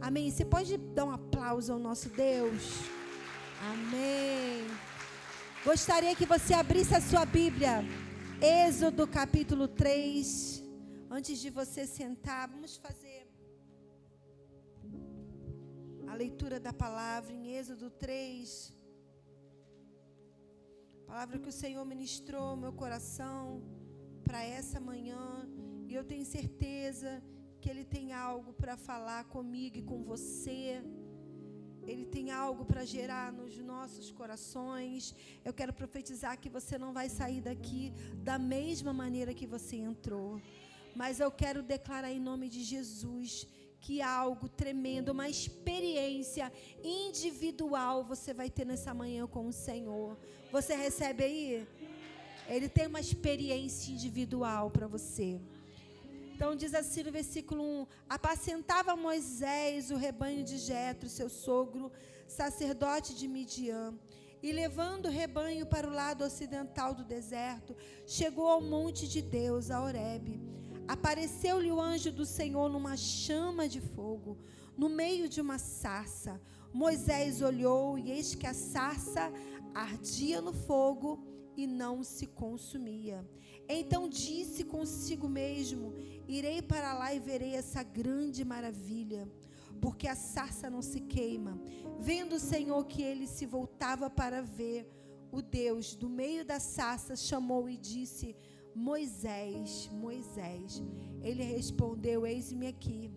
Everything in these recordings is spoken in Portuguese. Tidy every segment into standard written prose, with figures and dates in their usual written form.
Amém. Você pode dar um aplauso ao nosso Deus? Amém. Gostaria que você abrisse a sua Bíblia. Êxodo capítulo 3. Antes de você sentar, vamos fazer a leitura da palavra em Êxodo 3. Palavra que o Senhor ministrou no meu coração para essa manhã. E eu tenho certeza que Ele tem algo para falar comigo e com você. Ele tem algo para gerar nos nossos corações. Eu quero profetizar que você não vai sair daqui da mesma maneira que você entrou. Mas eu quero declarar em nome de Jesus que algo tremendo, uma experiência individual você vai ter nessa manhã com o Senhor. Você recebe aí? Ele tem uma experiência individual para você. Então diz assim no versículo 1: apacentava Moisés o rebanho de Jetro, seu sogro, sacerdote de Midian, e levando o rebanho para o lado ocidental do deserto, chegou ao monte de Deus, a Horebe. Apareceu-lhe o anjo do Senhor numa chama de fogo, no meio de uma sarça. Moisés olhou, e eis que a sarça ardia no fogo e não se consumia. Então disse consigo mesmo: irei para lá e verei essa grande maravilha, porque a sarça não se queima. Vendo o Senhor que ele se voltava para ver, o Deus do meio da sarça chamou e disse: Moisés, Moisés. Ele respondeu: eis-me aqui.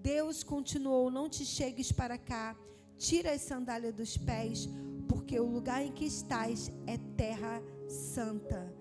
Deus continuou: não te chegues para cá, tira as sandálias dos pés, porque o lugar em que estás é terra santa.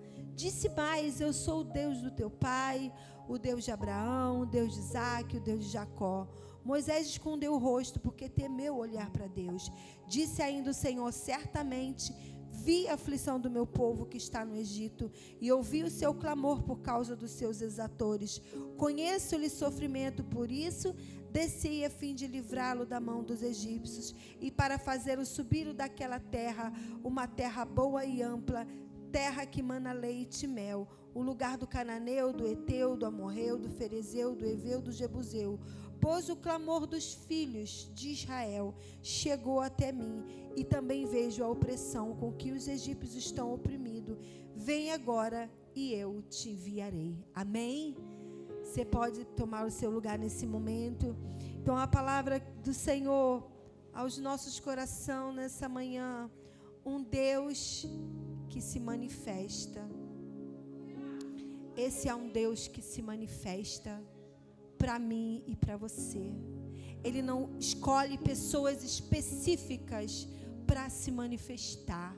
Disse mais: eu sou o Deus do teu pai, o Deus de Abraão, o Deus de Isaque, o Deus de Jacó. Moisés escondeu o rosto, porque temeu olhar para Deus. Disse ainda o Senhor: certamente vi a aflição do meu povo que está no Egito, e ouvi o seu clamor por causa dos seus exatores. Conheço-lhe sofrimento, por isso desci a fim de livrá-lo da mão dos egípcios, e para fazê-lo subir daquela terra, uma terra boa e ampla, terra que mana leite e mel, o lugar do cananeu, do eteu, do amorreu, do ferezeu, do heveu, do jebuseu. Pois o clamor dos filhos de Israel chegou até mim, e também vejo a opressão com que os egípcios estão oprimidos. Vem agora e eu te enviarei. Amém? Você pode tomar o seu lugar nesse momento. Então a palavra do Senhor aos nossos corações nessa manhã: um Deus que se manifesta. Esse é um Deus que se manifesta para mim e para você. Ele não escolhe pessoas específicas para se manifestar,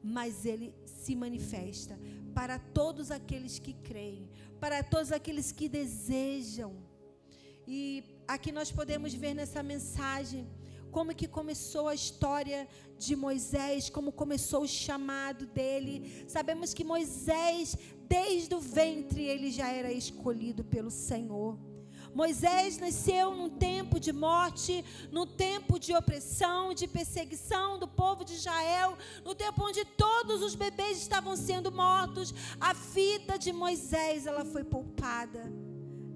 mas Ele se manifesta para todos aqueles que creem, para todos aqueles que desejam. E aqui nós podemos ver nessa mensagem como que começou a história de Moisés, como começou o chamado dele. Sabemos que Moisés, desde o ventre, ele já era escolhido pelo Senhor. Moisés nasceu num tempo de morte, num tempo de opressão, de perseguição do povo de Israel, no tempo onde todos os bebês estavam sendo mortos. A vida de Moisés, ela foi poupada,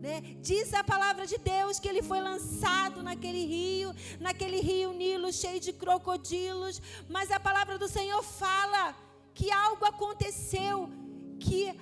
né? Diz a palavra de Deus que ele foi lançado naquele rio Nilo, cheio de crocodilos. Mas a palavra do Senhor fala que algo aconteceu, que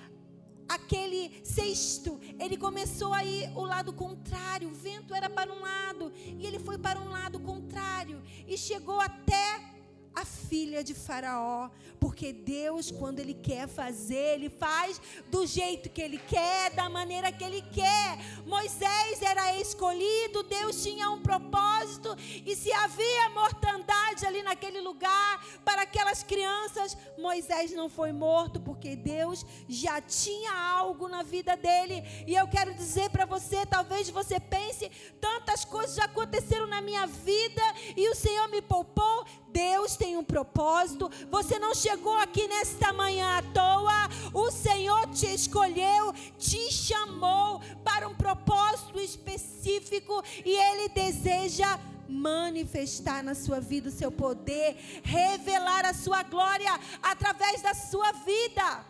aquele cesto, ele começou a ir o lado contrário. O vento era para um lado e ele foi para um lado contrário e chegou até a filha de Faraó, porque Deus, quando Ele quer fazer, Ele faz do jeito que Ele quer, da maneira que Ele quer. Moisés era escolhido, Deus tinha um propósito, e se havia mortandade ali naquele lugar, para aquelas crianças, Moisés não foi morto, porque Deus já tinha algo na vida dele. E eu quero dizer para você, talvez você pense: tantas coisas já aconteceram na minha vida, e o Senhor me poupou. Deus tem um propósito. Você não chegou aqui nesta manhã à toa. O Senhor te escolheu, te chamou para um propósito específico, e Ele deseja manifestar na sua vida o seu poder, revelar a sua glória através da sua vida.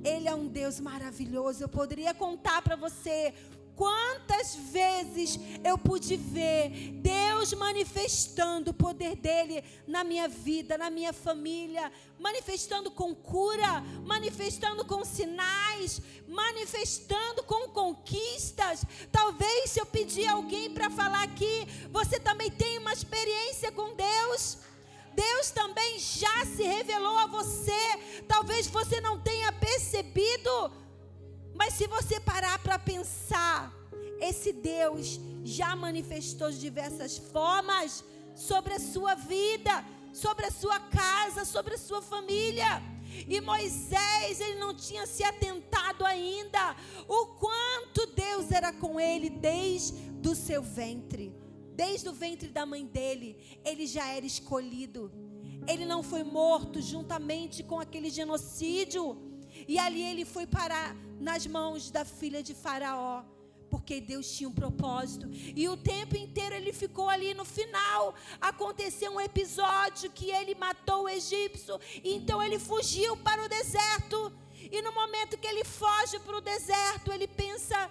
Ele é um Deus maravilhoso. Eu poderia contar para você Quantas vezes eu pude ver Deus manifestando o poder dele na minha vida, na minha família, manifestando com cura, manifestando com sinais, manifestando com conquistas. Talvez se eu pedir alguém para falar aqui, você também tem uma experiência com Deus. Deus também já se revelou a você. Talvez você não tenha percebido, mas se você parar para pensar, esse Deus já manifestou de diversas formas sobre a sua vida, sobre a sua casa, sobre a sua família. E Moisés, ele não tinha se atentado ainda o quanto Deus era com ele desde o seu ventre. Desde o ventre da mãe dele, ele já era escolhido. Ele não foi morto juntamente com aquele genocídio. E ali ele foi parar nas mãos da filha de Faraó, porque Deus tinha um propósito. E o tempo inteiro ele ficou ali. No final aconteceu um episódio que ele matou o egípcio, e então ele fugiu para o deserto. E no momento que ele foge para o deserto, ele pensa: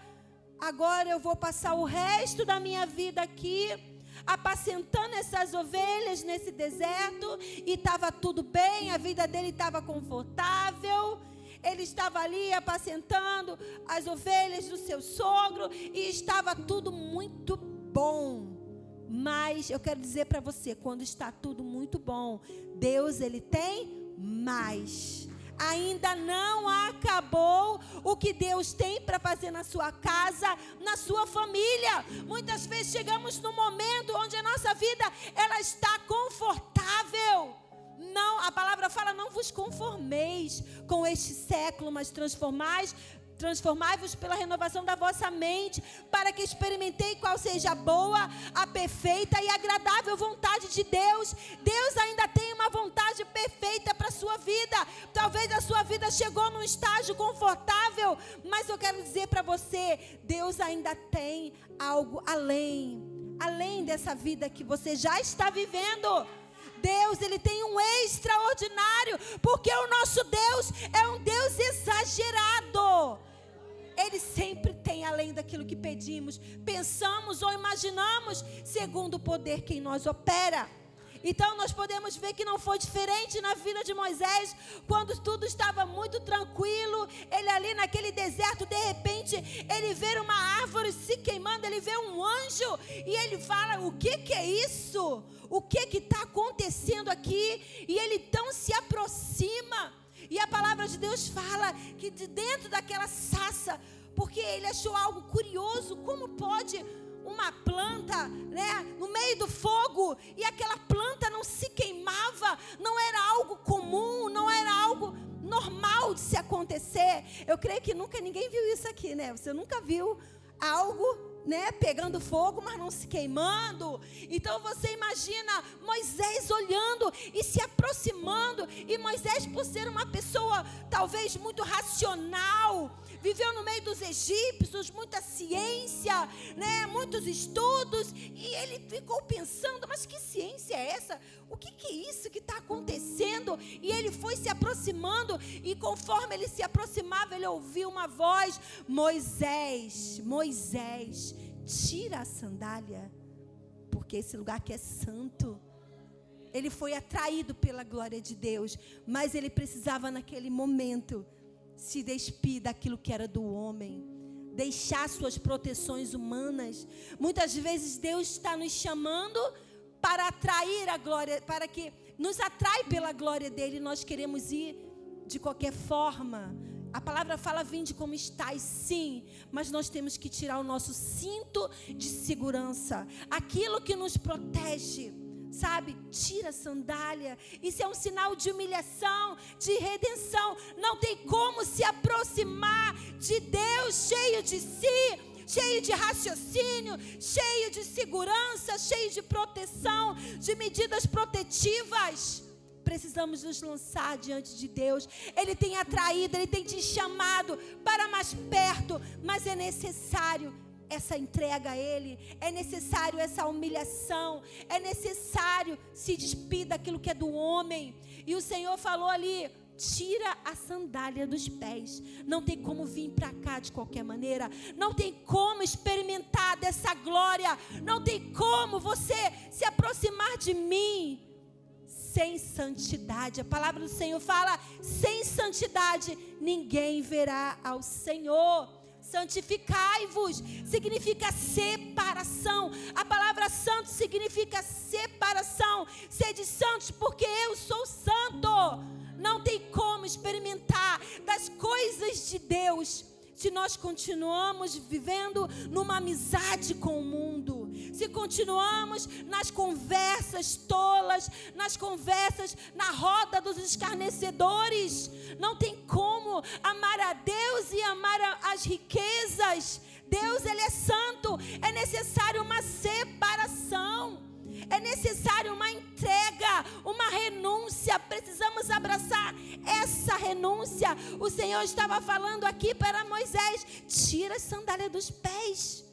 agora eu vou passar o resto da minha vida aqui, apacentando essas ovelhas nesse deserto. E estava tudo bem, a vida dele estava confortável. Ele estava ali apacentando as ovelhas do seu sogro e estava tudo muito bom. Mas eu quero dizer para você, quando está tudo muito bom, Deus, ele tem mais. Ainda não acabou o que Deus tem para fazer na sua casa, na sua família. Muitas vezes chegamos num momento onde a nossa vida, ela está confortável. Não, a palavra fala: não vos conformeis com este século, mas transformai-vos pela renovação da vossa mente, para que experimentei qual seja a boa, a perfeita e agradável vontade de Deus. Deus ainda tem uma vontade perfeita para a sua vida. Talvez a sua vida chegou num estágio confortável, mas eu quero dizer para você, Deus ainda tem algo além dessa vida que você já está vivendo. Deus, ele tem um extraordinário, porque o nosso Deus é um Deus exagerado. Ele sempre tem além daquilo que pedimos, pensamos ou imaginamos, segundo o poder que em nós opera. Então nós podemos ver que não foi diferente na vida de Moisés, quando tudo estava muito tranquilo. Ele ali naquele deserto, de repente, ele vê uma árvore se queimando, ele vê um anjo, e ele fala: o que é isso? O que está acontecendo aqui? E ele então se aproxima, e a palavra de Deus fala que de dentro daquela sarça, porque ele achou algo curioso: como pode uma planta, né, no meio do fogo, e aquela planta não se queimava? Não era algo comum, não era algo normal de se acontecer. Eu creio que nunca ninguém viu isso aqui, né? Você nunca viu algo, né, pegando fogo, mas não se queimando. Então você imagina Moisés olhando e se aproximando. E Moisés, por ser uma pessoa talvez muito racional, viveu no meio dos egípcios, muita ciência, né, muitos estudos, e ele ficou pensando: mas que ciência é essa? O que é isso que está acontecendo? E ele foi se aproximando, e conforme ele se aproximava, ele ouviu uma voz: Moisés, Moisés, tira a sandália, porque esse lugar aqui é santo. Ele foi atraído pela glória de Deus, mas ele precisava naquele momento se despir daquilo que era do homem, deixar suas proteções humanas. Muitas vezes Deus está nos chamando para atrair a glória, para que nos atrai pela glória dele. Nós queremos ir de qualquer forma. A palavra fala: vinde como estáis, sim, mas nós temos que tirar o nosso cinto de segurança, aquilo que nos protege, sabe? Tira a sandália. Isso é um sinal de humilhação, de redenção. Não tem como se aproximar de Deus cheio de si, cheio de raciocínio, cheio de segurança, cheio de proteção, de medidas protetivas. Precisamos nos lançar diante de Deus. Ele tem atraído, ele tem te chamado para mais perto, mas é necessário essa entrega a ele, é necessário essa humilhação, é necessário se despir daquilo que é do homem. E o Senhor falou ali tira a sandália dos pés. Não tem como vir para cá de qualquer maneira. Não tem como experimentar dessa glória. Não tem como você se aproximar de mim sem santidade. A palavra do Senhor fala: sem santidade ninguém verá ao Senhor. Santificai-vos significa separação. A palavra santo significa separação. Sede santos porque eu sou santo. Não tem como experimentar das coisas de Deus se nós continuamos vivendo numa amizade com o mundo, se continuamos nas conversas tolas, nas conversas na roda dos escarnecedores. Não tem como amar a Deus e amar as riquezas. Deus, Ele é santo. É necessário uma separação. É necessário uma entrega, uma renúncia. Precisamos abraçar essa renúncia. O Senhor estava falando aqui para Moisés: tira a sandália dos pés.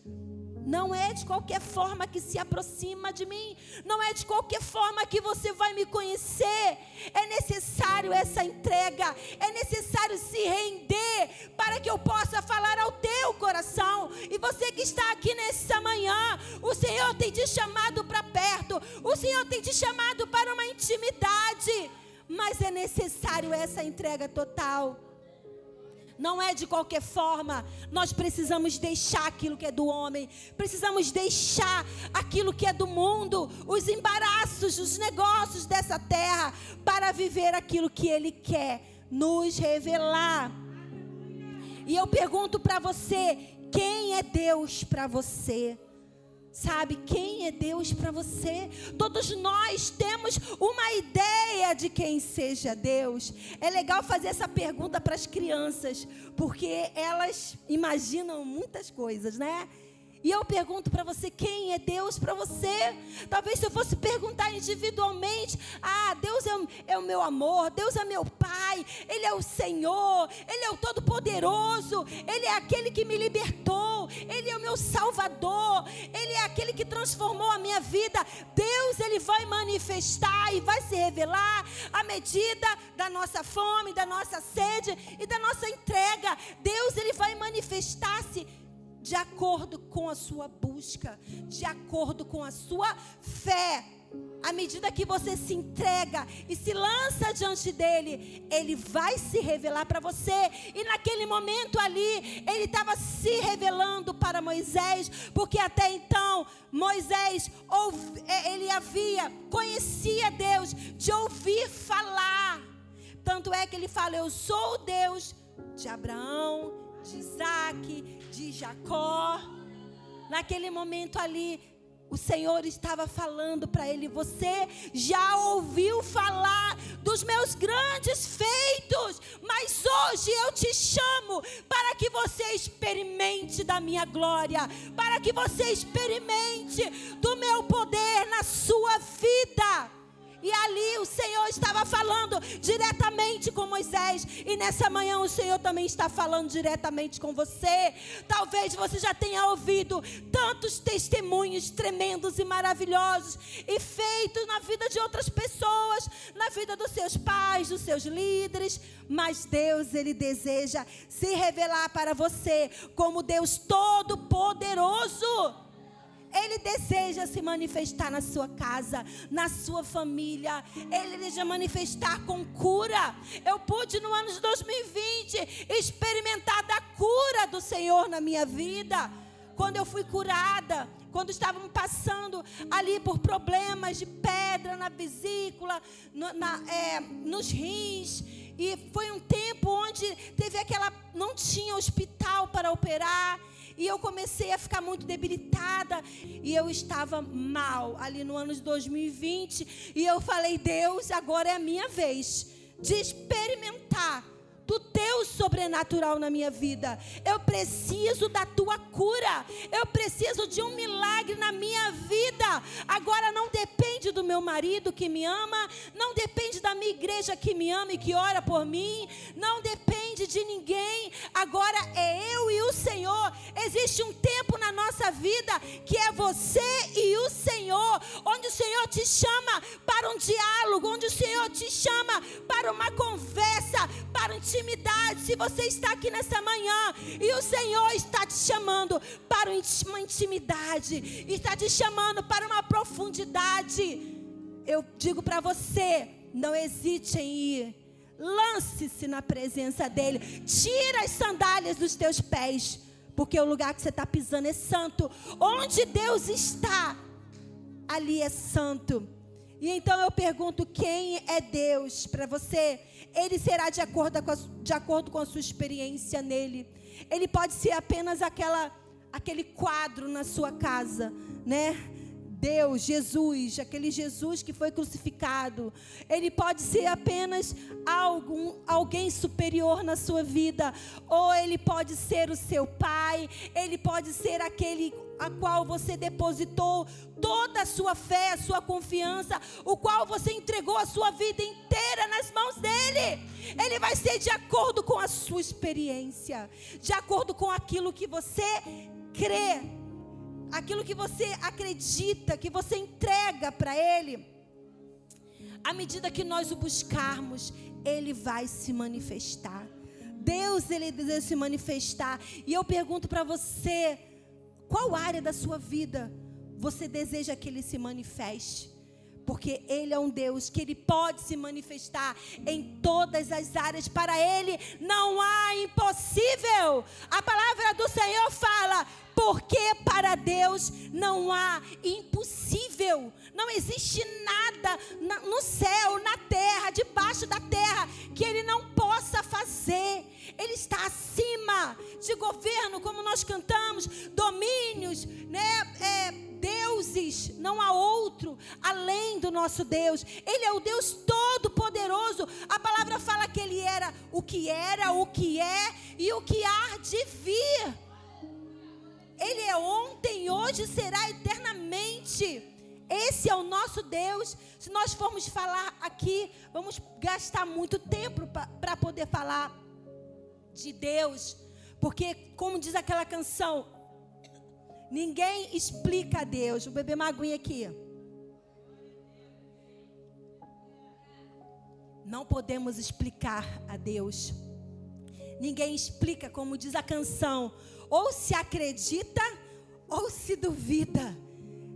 Não é de qualquer forma que se aproxima de mim. Não é de qualquer forma que você vai me conhecer. É necessário essa entrega. É necessário se render para que eu possa falar ao teu coração. E você que está aqui nessa manhã, o Senhor tem te chamado para perto. O Senhor tem te chamado para uma intimidade. Mas é necessário essa entrega total. Não é de qualquer forma. Nós precisamos deixar aquilo que é do homem. Precisamos deixar aquilo que é do mundo. Os embaraços, os negócios dessa terra. Para viver aquilo que Ele quer nos revelar. E eu pergunto para você: quem é Deus para você? Sabe, quem é Deus para você? Todos nós temos uma ideia de quem seja Deus. É legal fazer essa pergunta para as crianças, porque elas imaginam muitas coisas, né? E eu pergunto para você: quem é Deus para você? Talvez se eu fosse perguntar individualmente: Deus é o meu amor, Deus é meu Pai, Ele é o Senhor, Ele é o Todo-Poderoso, Ele é aquele que me libertou, Ele é o meu Salvador, Ele é aquele que transformou a minha vida. Deus, Ele vai manifestar e vai se revelar à medida da nossa fome, da nossa sede e da nossa entrega. Deus, Ele vai manifestar-se de acordo com a sua busca, de acordo com a sua fé. À medida que você se entrega e se lança diante dele, ele vai se revelar para você. E naquele momento ali, ele estava se revelando para Moisés, porque até então Moisés conhecia Deus de ouvir falar. Tanto é que ele fala: eu sou o Deus de Abraão, de Isaac, de Jacó. Naquele momento ali, o Senhor estava falando para ele: você já ouviu falar dos meus grandes feitos, mas hoje eu te chamo para que você experimente da minha glória, para que você experimente do meu poder na sua vida. E ali o Senhor estava falando diretamente com Moisés. E nessa manhã o Senhor também está falando diretamente com você. Talvez você já tenha ouvido tantos testemunhos tremendos e maravilhosos e feitos na vida de outras pessoas, na vida dos seus pais, dos seus líderes. Mas Deus, Ele deseja se revelar para você como Deus Todo-Poderoso. Ele deseja se manifestar na sua casa, na sua família. Ele deseja manifestar com cura. Eu pude no ano de 2020 experimentar da cura do Senhor na minha vida. Quando eu fui curada, quando estávamos passando ali por problemas de pedra na vesícula, nos rins. E foi um tempo onde não tinha hospital para operar. E eu comecei a ficar muito debilitada. E eu estava mal ali no ano de 2020. E eu falei: Deus, agora é a minha vez de experimentar do teu sobrenatural na minha vida. Eu preciso da tua cura. Eu preciso de um milagre na minha vida. Agora não depende do meu marido que me ama, não depende da minha igreja que me ama e que ora por mim, não depende de ninguém. Agora é eu e o Senhor. Existe um tempo na nossa vida que é você e o Senhor, onde o Senhor te chama para um diálogo, onde o Senhor te chama para uma conversa, para intimidade. Se você está aqui nessa manhã e o Senhor está te chamando para uma intimidade, está te chamando para uma profundidade, eu digo para você, não hesite em ir. Lance-se na presença dele. Tira as sandálias dos teus pés, porque o lugar que você está pisando é santo. Onde Deus está, ali é santo. E então eu pergunto, quem é Deus para você? Ele será de acordo com a sua experiência nele. Ele pode ser apenas aquele quadro na sua casa, né? Deus, Jesus, aquele Jesus que foi crucificado. Ele pode ser apenas alguém superior na sua vida, ou ele pode ser o seu pai, ele pode ser aquele a qual você depositou toda a sua fé, a sua confiança, o qual você entregou a sua vida inteira nas mãos dele. Ele vai ser de acordo com a sua experiência, de acordo com aquilo que você crê, aquilo que você acredita, que você entrega para ele. À medida que nós o buscarmos, ele vai se manifestar. Deus, ele deseja se manifestar. E eu pergunto para você, qual área da sua vida você deseja que ele se manifeste? Porque ele é um Deus que ele pode se manifestar em todas as áreas. Para ele não há impossível. A palavra do Senhor fala, porque para Deus não há impossível. Não existe nada no céu, na terra, debaixo da terra, que ele não possa fazer. Ele está acima de governo, como nós cantamos, domínios, né? Deuses, não há outro além do nosso Deus. Ele é o Deus Todo-Poderoso. A palavra fala que ele era, o que é e o que há de vir. Ele é ontem, hoje, será eternamente. Esse é o nosso Deus. Se nós formos falar aqui, vamos gastar muito tempo para poder falar de Deus. Porque, como diz aquela canção, ninguém explica a Deus. Vou beber uma aguinha aqui. Não podemos explicar a Deus. Ninguém explica, como diz a canção. Ou se acredita, ou se duvida.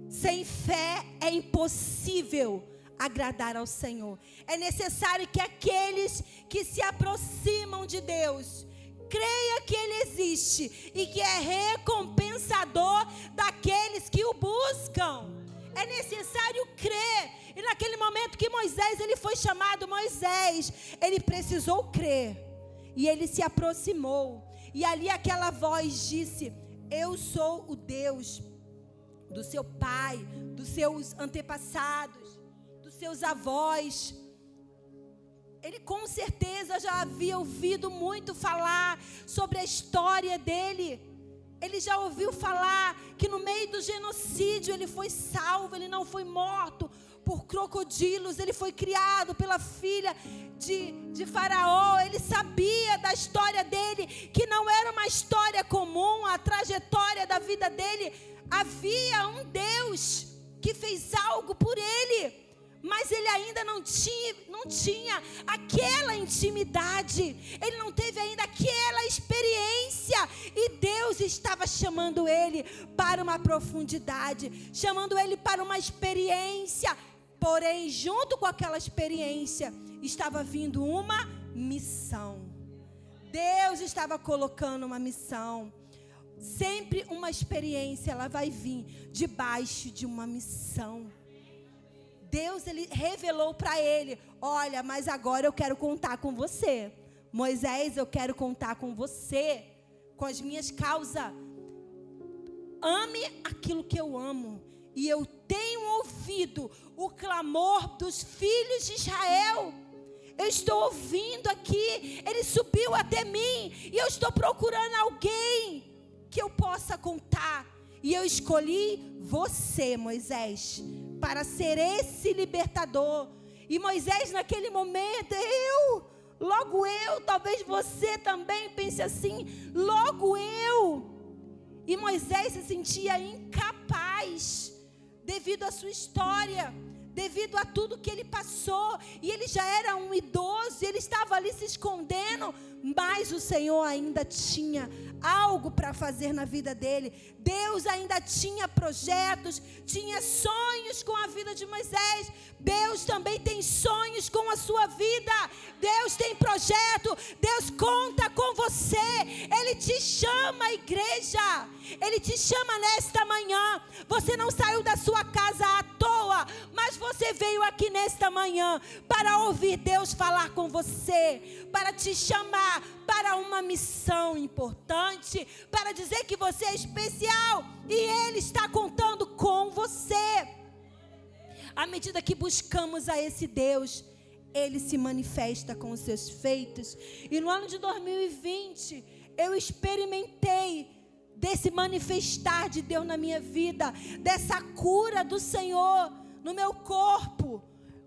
Sem fé é impossível agradar ao Senhor. É necessário que aqueles que se aproximam de Deus creia que Ele existe e que é recompensador daqueles que o buscam. É necessário crer. E naquele momento que Moisés, ele foi chamado Moisés, ele precisou crer. E ele se aproximou. E ali aquela voz disse: eu sou o Deus do seu pai, dos seus antepassados, dos seus avós. Ele com certeza já havia ouvido muito falar sobre a história dele. Ele já ouviu falar que no meio do genocídio ele foi salvo, ele não foi morto por crocodilos, ele foi criado pela filha de Faraó. Ele sabia da história dele, que não era uma história comum, a trajetória da vida dele. Havia um Deus que fez algo por ele, mas ele ainda não tinha aquela intimidade, ele não teve ainda aquela experiência, e Deus estava chamando ele para uma profundidade, chamando ele para uma experiência. Porém, junto com aquela experiência, estava vindo uma missão. Deus estava colocando uma missão. Sempre uma experiência, ela vai vir debaixo de uma missão. Deus, ele revelou para ele: olha, mas agora eu quero contar com você. Moisés, eu quero contar com você, com as minhas causas. Ame aquilo que eu amo. E eu tenho ouvido o clamor dos filhos de Israel. Eu estou ouvindo aqui. Ele subiu até mim. E eu estou procurando alguém que eu possa contar. E eu escolhi você, Moisés, para ser esse libertador. E Moisés, naquele momento, logo eu, talvez você também pense assim, logo eu. E Moisés se sentia incapaz. devido à sua história, devido a tudo que ele passou, e ele já era um idoso, ele estava ali se escondendo, mas o Senhor ainda tinha algo para fazer na vida dele. Deus ainda tinha projetos, tinha sonhos com a vida de Moisés. Deus também tem sonhos com a sua vida. Deus tem projeto, Deus conta com você. Ele te chama, igreja. Ele te chama nesta manhã. Você não saiu da sua casa à toa, mas você veio aqui nesta manhã para ouvir Deus falar com você, para te chamar para uma missão importante, para dizer que você é especial e Ele está contando com você. À medida que buscamos a esse Deus, Ele se manifesta com os seus feitos. E no ano de 2020, eu experimentei desse manifestar de Deus na minha vida, dessa cura do Senhor no meu corpo.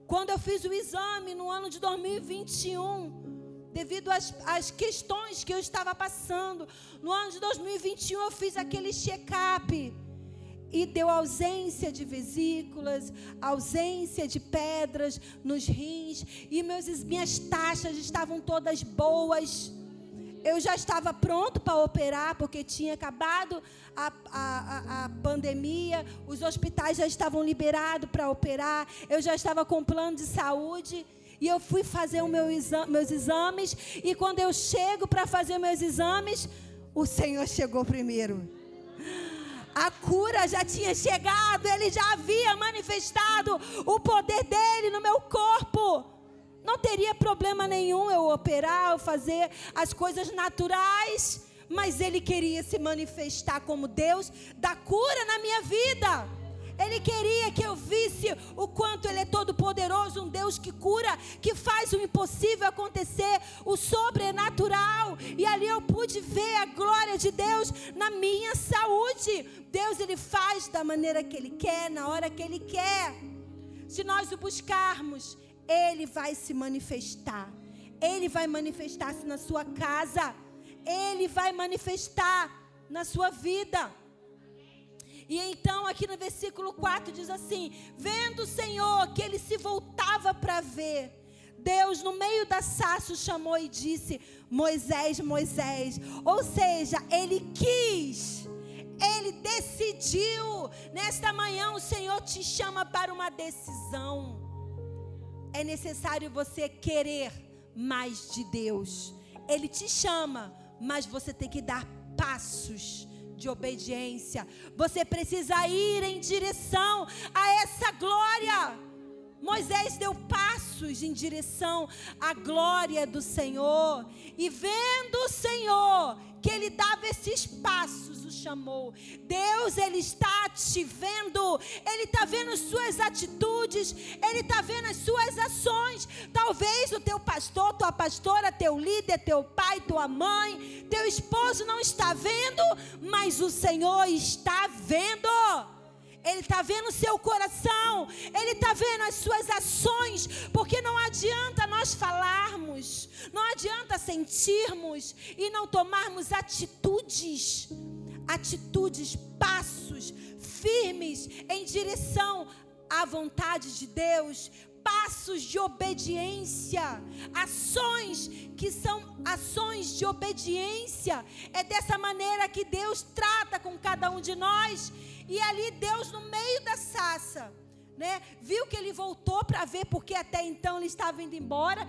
Quando eu fiz o exame no ano de 2021, devido às questões que eu estava passando, no ano de 2021 eu fiz aquele check-up e deu ausência de vesículas, ausência de pedras nos rins, e minhas taxas estavam todas boas. Eu já estava pronto para operar, porque tinha acabado a pandemia, os hospitais já estavam liberados para operar, eu já estava com plano de saúde, e eu fui fazer meus exames, e quando eu chego para fazer meus exames, o Senhor chegou primeiro. A cura já tinha chegado, Ele já havia manifestado o poder dEle no meu corpo. Não teria problema nenhum eu operar, eu fazer as coisas naturais, mas Ele queria se manifestar como Deus da cura na minha vida. Ele queria que eu visse o quanto Ele é todo poderoso, um Deus que cura, que faz o impossível acontecer, o sobrenatural. E ali eu pude ver a glória de Deus na minha saúde. Deus, Ele faz da maneira que Ele quer, na hora que Ele quer. Se nós o buscarmos, Ele vai se manifestar. Ele vai manifestar-se na sua casa. Ele vai manifestar na sua vida. E então aqui no versículo 4 diz assim: vendo o Senhor que ele se voltava para ver, Deus no meio da sarça o chamou e disse: Moisés, Moisés. Ou seja, ele quis, ele decidiu. Nesta manhã o Senhor te chama para uma decisão. É necessário você querer mais de Deus. Ele te chama, mas você tem que dar passos de obediência. Você precisa ir em direção a essa glória. Moisés deu passos em direção à glória do Senhor, e vendo o Senhor que ele dava esses passos, o chamou. Deus, ele está te vendo, ele está vendo as suas atitudes, ele está vendo as suas ações. Talvez o teu pastor, tua pastora, teu líder, teu pai, tua mãe, teu esposo não está vendo, mas o Senhor está vendo. Ele está vendo o seu coração, Ele está vendo as suas ações, porque não adianta nós falarmos, não adianta sentirmos e não tomarmos atitudes, passos firmes em direção à vontade de Deus, passos de obediência, ações que são ações de obediência. É dessa maneira que Deus trata com cada um de nós. E ali Deus, no meio da sarça, né, viu que ele voltou para ver, porque até então ele estava indo embora.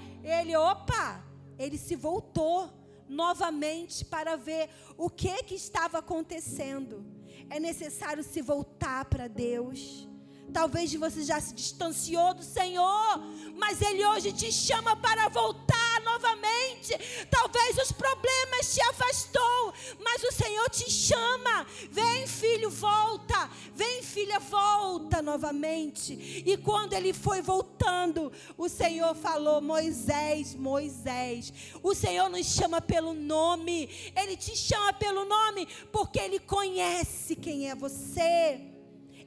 Ele se voltou novamente para ver o que estava acontecendo. É necessário se voltar para Deus. Talvez você já se distanciou do Senhor, mas Ele hoje te chama para voltar novamente. Talvez os problemas te afastou, mas o Senhor te chama. Vem, filho, volta. Vem, filha, volta novamente. E quando ele foi voltando, o Senhor falou: Moisés, Moisés. O Senhor nos chama pelo nome. Ele te chama pelo nome porque Ele conhece quem é você.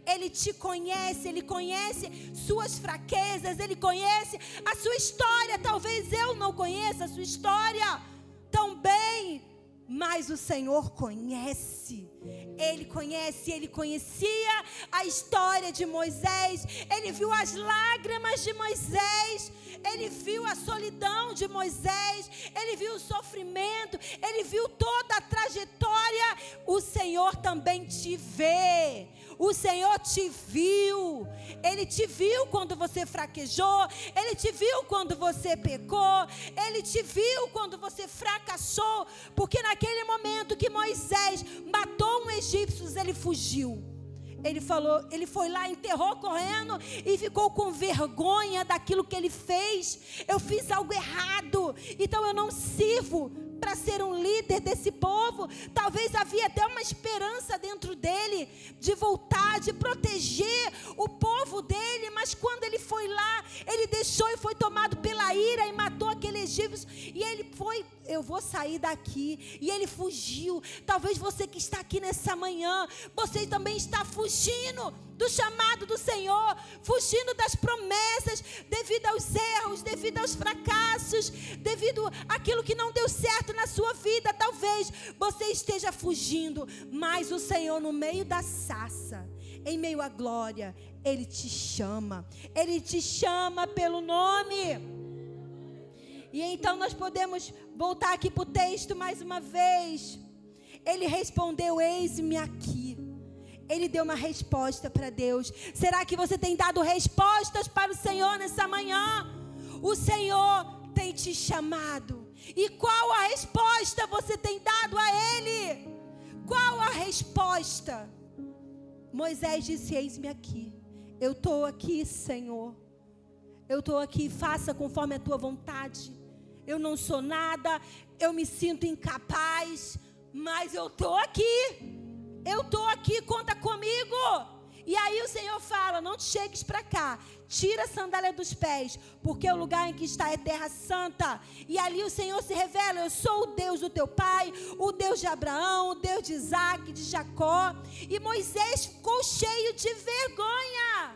Ele te conhece, Ele conhece suas fraquezas, Ele conhece a sua história. Talvez eu não conheça a sua história tão bem, mas o Senhor conhece. Ele conhece, ele conhecia a história de Moisés, ele viu as lágrimas de Moisés, ele viu a solidão de Moisés, ele viu o sofrimento, ele viu toda a trajetória. O Senhor também te vê. O Senhor te viu. Ele te viu quando você fraquejou. Ele te viu quando você pecou. Ele te viu quando você fracassou. Porque naquele momento que Moisés matou um egípcio, ele fugiu. Ele foi lá, enterrou correndo e ficou com vergonha daquilo que ele fez. Eu fiz algo errado, então eu não sirvo para ser um líder desse povo. Talvez havia até uma esperança dentro dele de voltar, de proteger o povo dele, mas quando ele foi lá, ele deixou e foi tomado pela ira e matou aquele egípcio, e ele foi, eu vou sair daqui, e ele fugiu. Talvez você que está aqui nessa manhã, você também está fugindo do chamado do Senhor, fugindo das promessas, devido aos erros, devido aos fracassos, devido àquilo que não deu certo na sua vida. Talvez você esteja fugindo, mas o Senhor, no meio da sarça, em meio à glória, Ele te chama pelo nome. E então nós podemos voltar aqui para o texto mais uma vez. Ele respondeu: eis-me aqui. Ele deu uma resposta para Deus. Será que você tem dado respostas para o Senhor nessa manhã? O Senhor tem te chamado. E qual a resposta você tem dado a Ele? Qual a resposta? Moisés disse: eis-me aqui. Eu estou aqui, Senhor. Eu estou aqui, faça conforme a tua vontade. Eu não sou nada, eu me sinto incapaz, mas eu estou aqui. Eu estou aqui, conta comigo. E aí o Senhor fala: não te chegues para cá, tira a sandália dos pés, porque o lugar em que está é terra santa. E ali o Senhor se revela: eu sou o Deus do teu pai, o Deus de Abraão, o Deus de Isaac, de Jacó. E Moisés ficou cheio de vergonha,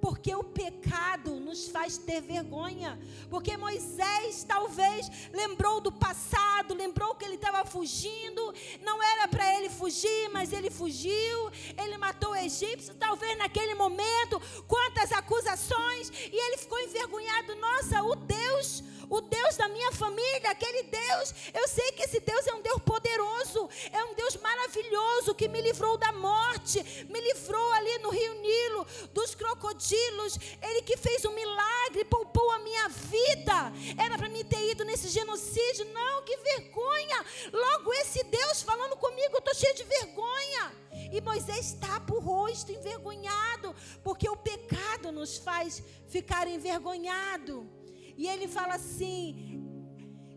porque o pecado nos faz ter vergonha. Porque Moisés talvez lembrou do passado, lembrou que ele estava fugindo. Não era para ele fugir, mas ele fugiu. Ele matou o egípcio, talvez naquele momento, quantas acusações. E ele ficou envergonhado. Nossa, o Deus da minha família, aquele Deus, eu sei que esse Deus é um Deus poderoso, é um Deus maravilhoso, que me livrou da morte, me livrou ali no Rio Nilo, dos crocodilos. Ele que fez um milagre, poupou a minha vida. Era para mim ter ido nesse genocídio. Não, que vergonha. Logo esse Deus falando comigo, eu estou cheio de vergonha. E Moisés tapa o rosto envergonhado, porque o pecado nos faz ficar envergonhado. E ele fala assim: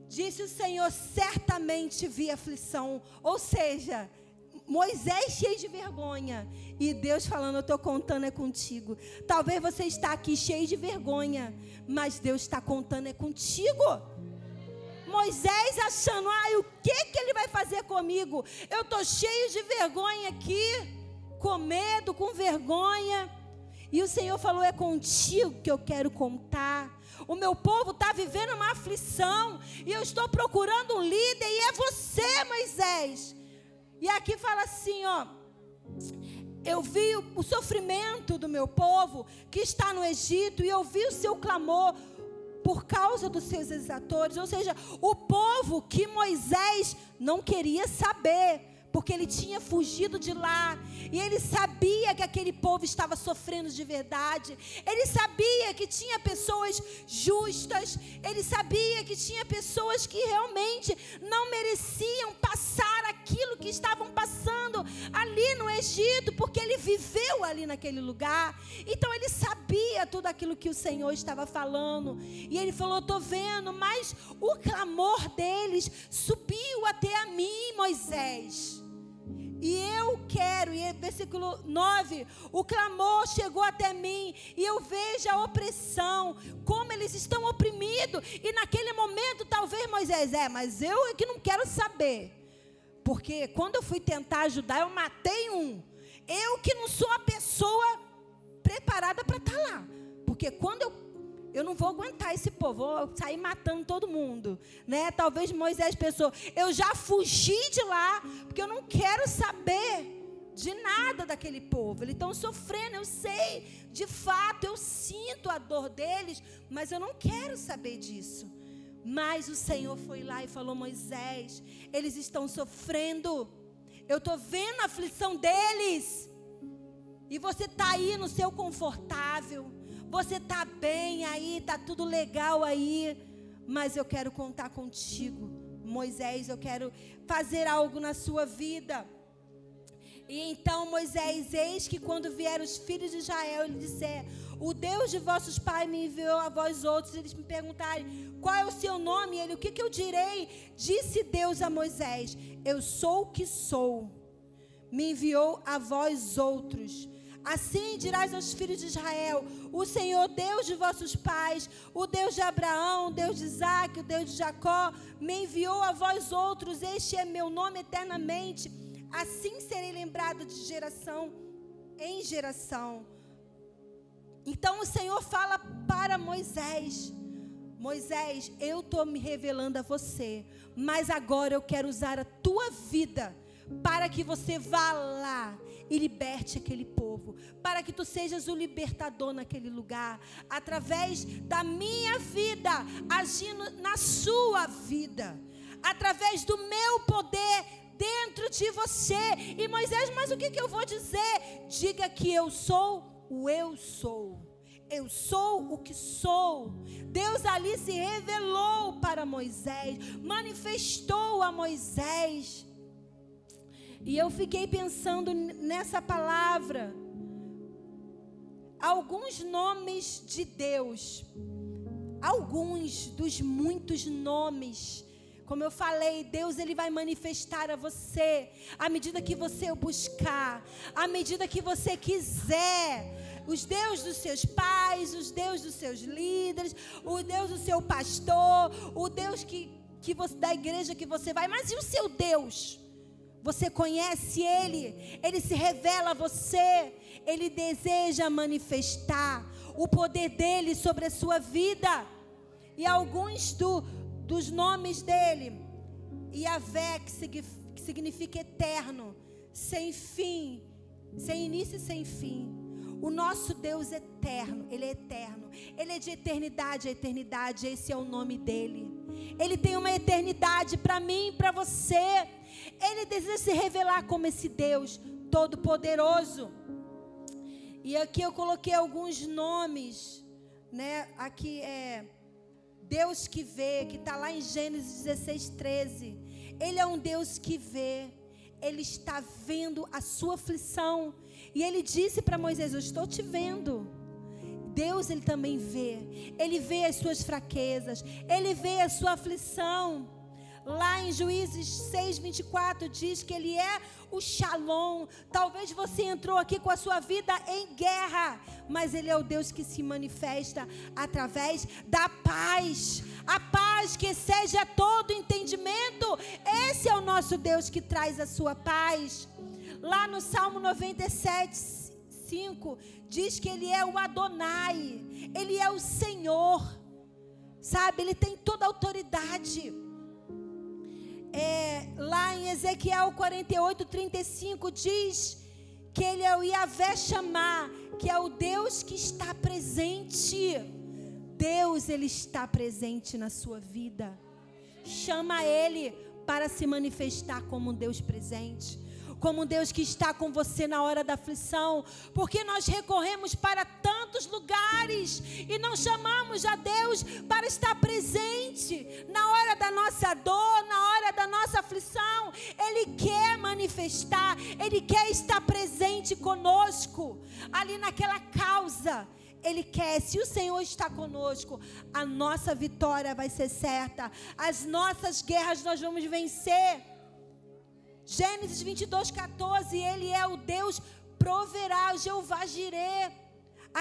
disse o Senhor, certamente vi aflição. Ou seja, Moisés cheio de vergonha, e Deus falando: eu estou contando é contigo. Talvez você está aqui cheio de vergonha, mas Deus está contando é contigo. Moisés achando: o que ele vai fazer comigo? Eu estou cheio de vergonha aqui, com medo, com vergonha. E o Senhor falou: é contigo que eu quero contar. O meu povo está vivendo uma aflição, e eu estou procurando um líder, e é você, Moisés. E aqui fala assim, eu vi o sofrimento do meu povo que está no Egito, e eu vi o seu clamor por causa dos seus exatores. Ou seja, o povo que Moisés não queria saber, porque ele tinha fugido de lá, e ele sabia que aquele povo estava sofrendo de verdade. Ele sabia que tinha pessoas justas, ele sabia que tinha pessoas que realmente não mereciam passar aquilo que estavam passando ali no Egito, porque ele viveu ali naquele lugar. Então ele sabia tudo aquilo que o Senhor estava falando, e ele falou: estou vendo, mas o clamor deles subiu até a mim, Moisés. E eu quero, e versículo 9, o clamor chegou até mim, e eu vejo a opressão, como eles estão oprimidos. E naquele momento, talvez Moisés, mas eu é que não quero saber, porque quando eu fui tentar ajudar, eu matei um. Eu que não sou a pessoa preparada para estar lá, porque quando eu não vou aguentar esse povo, vou sair matando todo mundo, né? Talvez Moisés pensou, eu já fugi de lá, porque eu não quero saber de nada daquele povo. Eles estão sofrendo, eu sei, de fato, eu sinto a dor deles, mas eu não quero saber disso. Mas o Senhor foi lá e falou, Moisés, eles estão sofrendo, eu estou vendo a aflição deles, e você está aí no seu confortável, você está bem aí, está tudo legal aí, mas eu quero contar contigo, Moisés, eu quero fazer algo na sua vida. E então Moisés, eis que quando vieram os filhos de Israel, ele disse, o Deus de vossos pais me enviou a vós outros. Eles me perguntarem, qual é o seu nome? E ele, o que eu direi? Disse Deus a Moisés, eu sou o que sou, me enviou a vós outros. Assim dirás aos filhos de Israel, o Senhor Deus de vossos pais, o Deus de Abraão, o Deus de Isaque, o Deus de Jacó, me enviou a vós outros, este é meu nome eternamente. Assim serei lembrado de geração em geração. Então o Senhor fala para Moisés, Moisés, eu estou me revelando a você, mas agora eu quero usar a tua vida, para que você vá lá e liberte aquele povo, para que tu sejas o libertador naquele lugar, através da minha vida, agindo na sua vida, através do meu poder, dentro de você. E Moisés, mas o que eu vou dizer? Diga que eu sou o eu sou. Eu sou o que sou. Deus ali se revelou para Moisés, manifestou a Moisés. E eu fiquei pensando nessa palavra. Alguns nomes de Deus, alguns dos muitos nomes. Como eu falei, Deus ele vai manifestar a você, à medida que você o buscar, à medida que você quiser. Os deuses dos seus pais, os deuses dos seus líderes, o Deus do seu pastor, o Deus da igreja que você vai. Mas e o seu Deus? Você conhece Ele? Ele se revela a você. Ele deseja manifestar o poder dEle sobre a sua vida. E alguns dos nomes dele, Yahvé, que significa eterno, sem fim, sem início e sem fim. O nosso Deus é eterno, Ele é eterno, Ele é de eternidade a eternidade, esse é o nome dEle. Ele tem uma eternidade para mim e para você. Ele deseja se revelar como esse Deus todo-poderoso. E aqui eu coloquei alguns nomes, né? Aqui Deus que vê, que está lá em Gênesis 16:13. Ele é um Deus que vê. Ele está vendo a sua aflição. E ele disse para Moisés, eu estou te vendo. Deus, ele também vê. Ele vê as suas fraquezas. Ele vê a sua aflição. Lá em Juízes 6:24 diz que Ele é o Shalom. Talvez você entrou aqui com a sua vida em guerra, mas Ele é o Deus que se manifesta através da paz. A paz que excede a todo entendimento. Esse é o nosso Deus que traz a sua paz. Lá no Salmo 97:5 diz que Ele é o Adonai. Ele é o Senhor. Sabe, Ele tem toda a autoridade. Lá em Ezequiel 48:35 diz que Ele é o Yahvé Shammah, que é o Deus que está presente. Deus, Ele está presente na sua vida. Chama Ele para se manifestar como um Deus presente, como um Deus que está com você na hora da aflição, porque nós recorremos para tantos lugares e não chamamos a Deus para estar presente na hora da nossa dor, na hora da nossa aflição. Ele quer manifestar, Ele quer estar presente conosco, ali naquela causa. Ele quer, se o Senhor está conosco, a nossa vitória vai ser certa, as nossas guerras nós vamos vencer. Gênesis 22:14, Ele é o Deus proverá, o Jeová Jireh,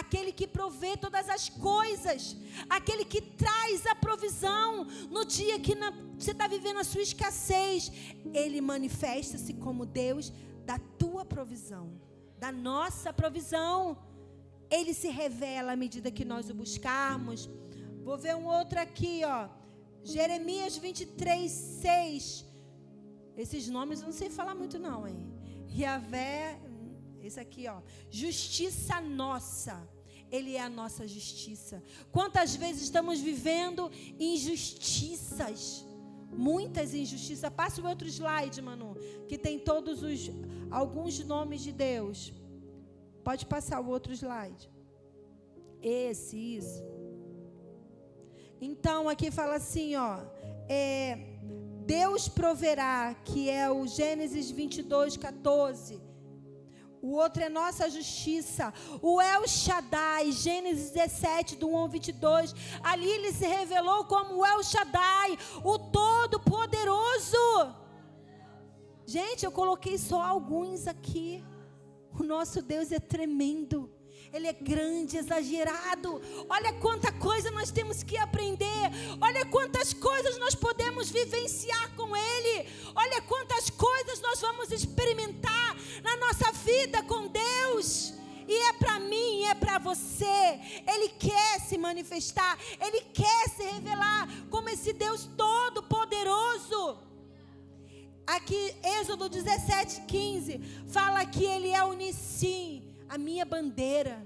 aquele que provê todas as coisas, aquele que traz a provisão no dia que você está vivendo a sua escassez. Ele manifesta-se como Deus da tua provisão, da nossa provisão. Ele se revela à medida que nós o buscarmos. Vou ver um outro aqui, ó. Jeremias 23, 6. Esses nomes eu não sei falar muito não, hein? Yahvé, esse aqui, ó. Justiça nossa. Ele é a nossa justiça. Quantas vezes estamos vivendo injustiças? Muitas injustiças. Passa o outro slide, Manu, que tem alguns nomes de Deus. Pode passar o outro slide. Isso. Então, aqui fala assim, ó. Deus proverá, que é o Gênesis 22, 14. O outro é nossa justiça. O El Shaddai, Gênesis 17, do 1 ao 22. Ali ele se revelou como o El Shaddai, o Todo-Poderoso. Gente, eu coloquei só alguns aqui. O nosso Deus é tremendo. Ele é grande, exagerado. Olha quanta coisa nós temos que aprender. Olha quantas coisas nós podemos vivenciar com Ele. Olha quantas coisas nós vamos experimentar na nossa vida com Deus. E é para mim, é para você. Ele quer se manifestar. Ele quer se revelar como esse Deus todo poderoso. Aqui, Êxodo 17, 15, fala que Ele é o Nissim, a minha bandeira.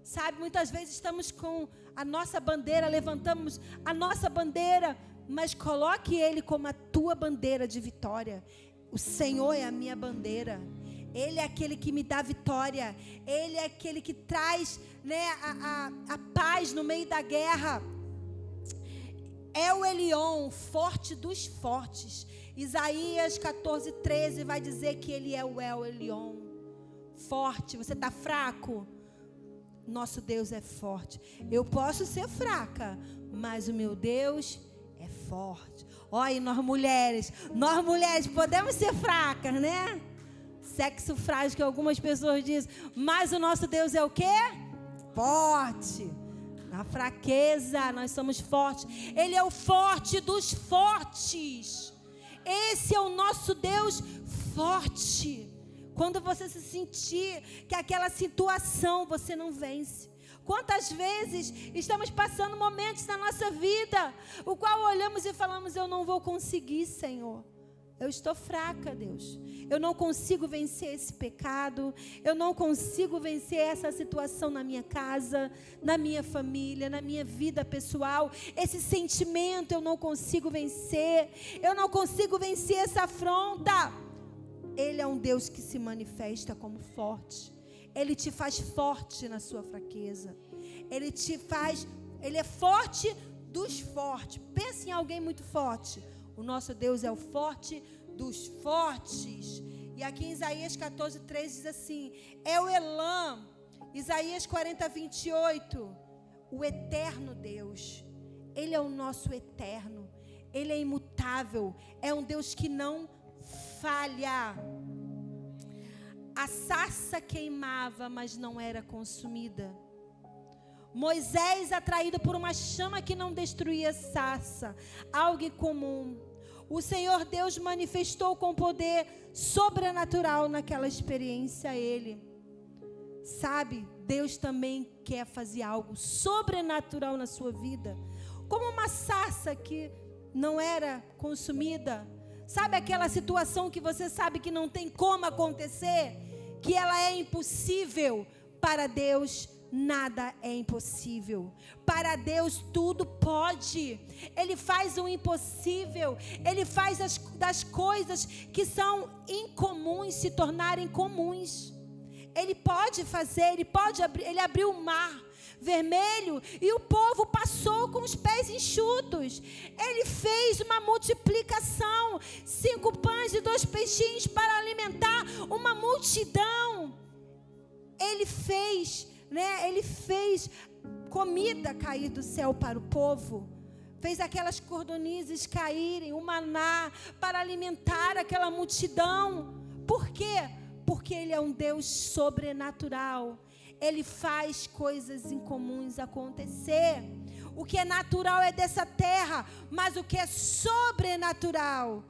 Sabe, muitas vezes estamos com a nossa bandeira, levantamos a nossa bandeira, mas coloque Ele como a tua bandeira de vitória. O Senhor é a minha bandeira. Ele é aquele que me dá vitória. Ele é aquele que traz, né, a paz no meio da guerra. É o Elion, forte dos fortes. Isaías 14, 13 vai dizer que Ele é o El Elion. Forte. Você está fraco? Nosso Deus é forte. Eu posso ser fraca, mas o meu Deus é forte. Olha, nós mulheres podemos ser fracas, né? Sexo frágil, que algumas pessoas dizem. Mas o nosso Deus é o quê? Forte. Na fraqueza, nós somos fortes. Ele é o forte dos fortes. Esse é o nosso Deus forte. Quando você se sentir que aquela situação você não vence. Quantas vezes estamos passando momentos na nossa vida, o qual olhamos e falamos, eu não vou conseguir, Senhor. Eu estou fraca, Deus. Eu não consigo vencer esse pecado. Eu não consigo vencer essa situação na minha casa, na minha família, na minha vida pessoal. Esse sentimento eu não consigo vencer. Eu não consigo vencer essa afronta. Ele é um Deus que se manifesta como forte. Ele te faz forte na sua fraqueza. Ele é forte dos fortes. Pense em alguém muito forte. O nosso Deus é o forte dos fortes. E aqui em Isaías 14, 3 diz assim, é o Elam. Isaías 40, 28. O eterno Deus. Ele é o nosso eterno. Ele é imutável. É um Deus que não falha. A sarça queimava, mas não era consumida. Moisés, atraído por uma chama que não destruía a sarça, algo incomum. O Senhor Deus manifestou com poder sobrenatural naquela experiência a ele. Sabe, Deus também quer fazer algo sobrenatural na sua vida. Como uma sarça que não era consumida. Sabe aquela situação que você sabe que não tem como acontecer? Que ela é impossível? Para Deus, nada é impossível. Para Deus, tudo pode. Ele faz o impossível. Ele faz das coisas que são incomuns se tornarem comuns. Ele pode fazer, ele abriu o mar vermelho e o povo passou com os pés enxutos. Ele fez uma multiplicação, 5 pães e 2 peixinhos para alimentar uma multidão. Ele fez comida cair do céu para o povo. Fez aquelas cordonizes caírem, o maná para alimentar aquela multidão. Por quê? Porque Ele é um Deus sobrenatural. Ele faz coisas incomuns acontecer. O que é natural é dessa terra, mas o que é sobrenatural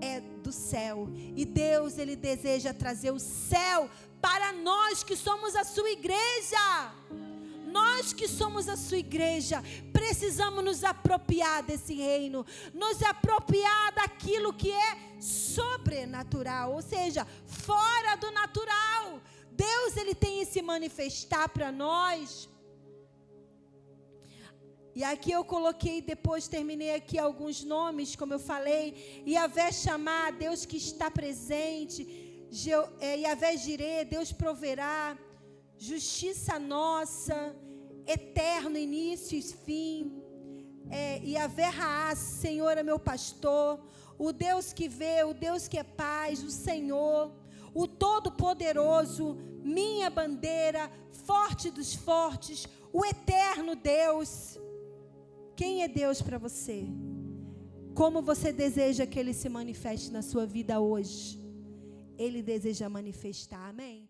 é do céu. E Deus, Ele deseja trazer o céu para nós que somos a sua igreja. Nós que somos a sua igreja, precisamos nos apropriar desse reino, nos apropriar daquilo que é sobrenatural, ou seja, fora do natural. Deus, Ele tem que se manifestar para nós. E aqui eu coloquei, depois terminei aqui alguns nomes, como eu falei. Yahvé Chamá, Deus que está presente. Yahvé Jirê, Deus proverá. Justiça nossa, eterno início e fim. Yahvé Raá, Senhor é meu pastor. O Deus que vê, o Deus que é paz, o Senhor, o Todo-Poderoso, minha bandeira, forte dos fortes, o eterno Deus. Quem é Deus para você? Como você deseja que Ele se manifeste na sua vida hoje? Ele deseja manifestar, amém?